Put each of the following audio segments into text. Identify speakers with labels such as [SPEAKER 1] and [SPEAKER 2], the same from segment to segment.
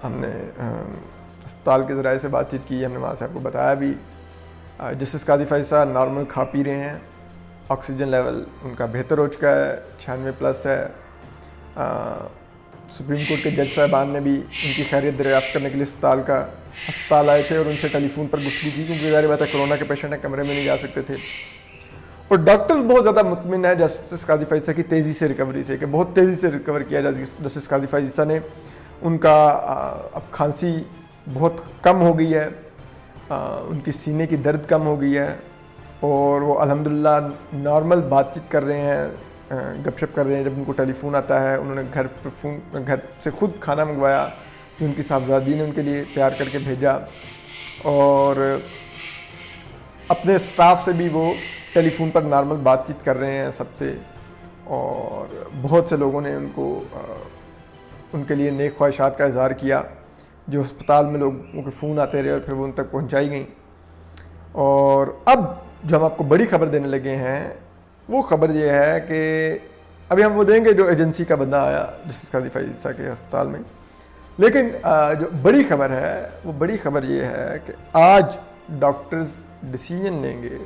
[SPEAKER 1] हमने अस्पताल के ज़राए से बातचीत की, हमने वहाँ से आपको बताया भी। जस्टिस काजी फ़ाइज़ साहब नॉर्मल खा पी रहे हैं, ऑक्सीजन लेवल उनका बेहतर हो चुका है, 96+ है। सुप्रीम कोर्ट के जज साहबान ने भी उनकी खैरियत दरियाफ्त करने के लिए अस्पताल आए थे और उनसे टेलीफोन पर गुफ्तगू की, क्योंकि ज़ाहिर बात है कोरोना के पेशेंट कमरे में नहीं जा सकते थे। और डॉक्टर्स बहुत ज़्यादा मुतमिन है जस्टिस काजी फ़ाइज़ साहब की तेज़ी से रिकवरी से, कि बहुत तेज़ी से रिकवर किया जाए जस्टिस काजी फ़ाइज़ साहब ने। उनका अब खांसी बहुत कम हो गई है, उनकी सीने की दर्द कम हो गई है और वो अल्हम्दुलिल्लाह नॉर्मल बातचीत कर रहे हैं, गपशप कर रहे हैं। जब उनको टेलीफोन आता है, उन्होंने घर से खुद खाना मंगवाया जो उनकी साहबजादी ने उनके लिए तैयार करके भेजा, और अपने स्टाफ से भी वो टेलीफोन पर नॉर्मल बातचीत कर रहे हैं सबसे। और बहुत से लोगों ने उनके लिए नेक ख्वाहिशात का इज़हार किया, जो अस्पताल में लोगों के फ़ोन आते रहे और फिर वो उन तक पहुंचाई गई। और अब जो हम आपको बड़ी खबर देने लगे हैं वो खबर ये है कि अभी हम वो देंगे जो एजेंसी का बंदा आया जस्टिस काजी फ़ाइज़ साहब के अस्पताल में, लेकिन जो बड़ी खबर है वो बड़ी खबर ये है कि आज डॉक्टर्स डिसीजन लेंगे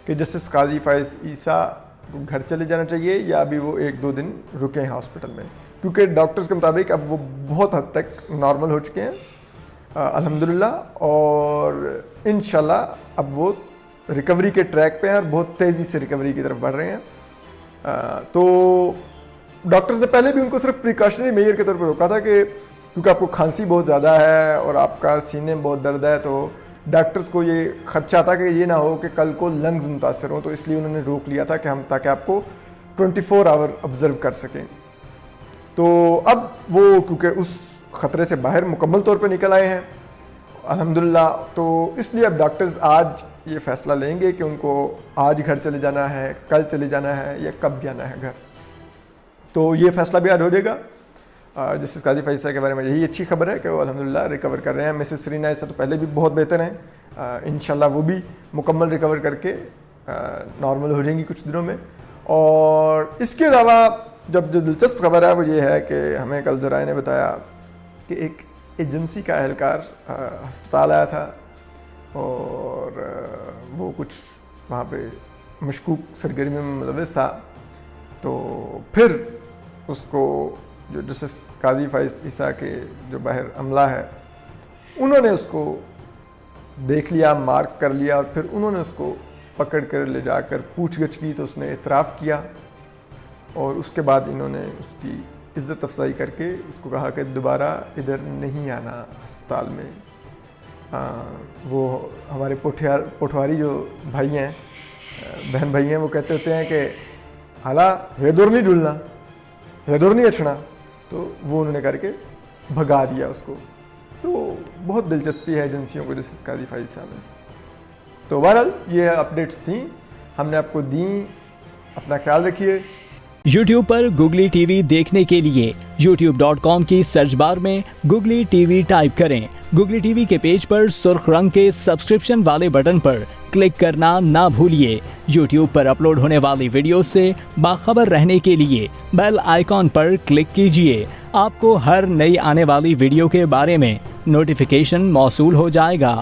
[SPEAKER 1] कि जस्टिस काजी फ़ाइज़ साहब को घर चले जाना चाहिए या अभी वो 1-2 दिन रुके हैं हॉस्पिटल में, क्योंकि डॉक्टर्स के मुताबिक अब वो बहुत हद तक नॉर्मल हो चुके हैं अल्हम्दुलिल्लाह, और इंशाल्लाह अब वो रिकवरी के ट्रैक पे हैं और बहुत तेज़ी से रिकवरी की तरफ बढ़ रहे हैं। तो डॉक्टर्स ने पहले भी उनको सिर्फ प्रिकॉशनरी मेजर के तौर पर रोका था कि क्योंकि आपको खांसी बहुत ज़्यादा है और आपका सीने में बहुत दर्द है, तो डॉक्टर्स को ये खदशा था कि ये ना हो कि कल को लंग्स मुतासर हों, तो इसलिए उन्होंने रोक लिया था कि ताकि आपको 24 आवर ऑब्ज़र्व कर सकें। तो अब वो क्योंकि उस ख़तरे से बाहर मुकम्मल तौर पे निकल आए हैं अल्हम्दुलिल्लाह, तो इसलिए अब डॉक्टर्स आज ये फ़ैसला लेंगे कि उनको आज घर चले जाना है, कल चले जाना है या कब जाना है घर। तो ये फ़ैसला भी आज हो जाएगा। जस्टिस काजी फ़ाइज़ साहब के बारे में यही अच्छी खबर है कि वो अल्हम्दुलिल्लाह रिकवर कर रहे हैं। मिसेस सरीना इससे तो पहले भी बहुत बेहतर हैं, इंशाल्लाह वो भी मुकम्मल रिकवर करके नॉर्मल हो जाएंगी कुछ दिनों में। और इसके अलावा जब जो दिलचस्प खबर है वो ये है कि हमें कल ज़राए ने बताया कि एक एजेंसी का एहलकार अस्पताल आया था और वो कुछ वहाँ पे मशकूक सरगर्मी में मुलव्वस था, तो फिर उसको जो जस्टिस काजी फ़ाइज़ साहब के जो बाहर अमला है उन्होंने उसको देख लिया, मार्क कर लिया और फिर उन्होंने उसको पकड़ कर ले जाकर पूछगछ की, तो उसने इतराफ़ किया और उसके बाद इन्होंने उसकी इज़्ज़त अफजाई करके उसको कहा कि दोबारा इधर नहीं आना अस्पताल में। वो हमारे पोठवारी जो भाई हैं, बहन भाई हैं, वो कहते होते हैं कि हाला हेदुर नहीं डुलना, हेदुर नहीं अछना, तो वो उन्होंने करके भगा दिया उसको। तो बहुत दिलचस्पी है एजेंसियों को जस्टिस काजी फ़ाइज़ साहब में। तो बहरहाल ये अपडेट्स थी, हमने आपको दी। अपना ख्याल रखिए।
[SPEAKER 2] YouTube पर गुगली टीवी देखने के लिए youtube.com की सर्च बार में गुगली टीवी टाइप करें। गुगली टीवी के पेज पर सुर्ख रंग के सब्सक्रिप्शन वाले बटन पर क्लिक करना ना भूलिए। YouTube पर अपलोड होने वाली वीडियो से बाखबर रहने के लिए बेल आइकॉन पर क्लिक कीजिए। आपको हर नई आने वाली वीडियो के बारे में नोटिफिकेशन मौसूल हो जाएगा।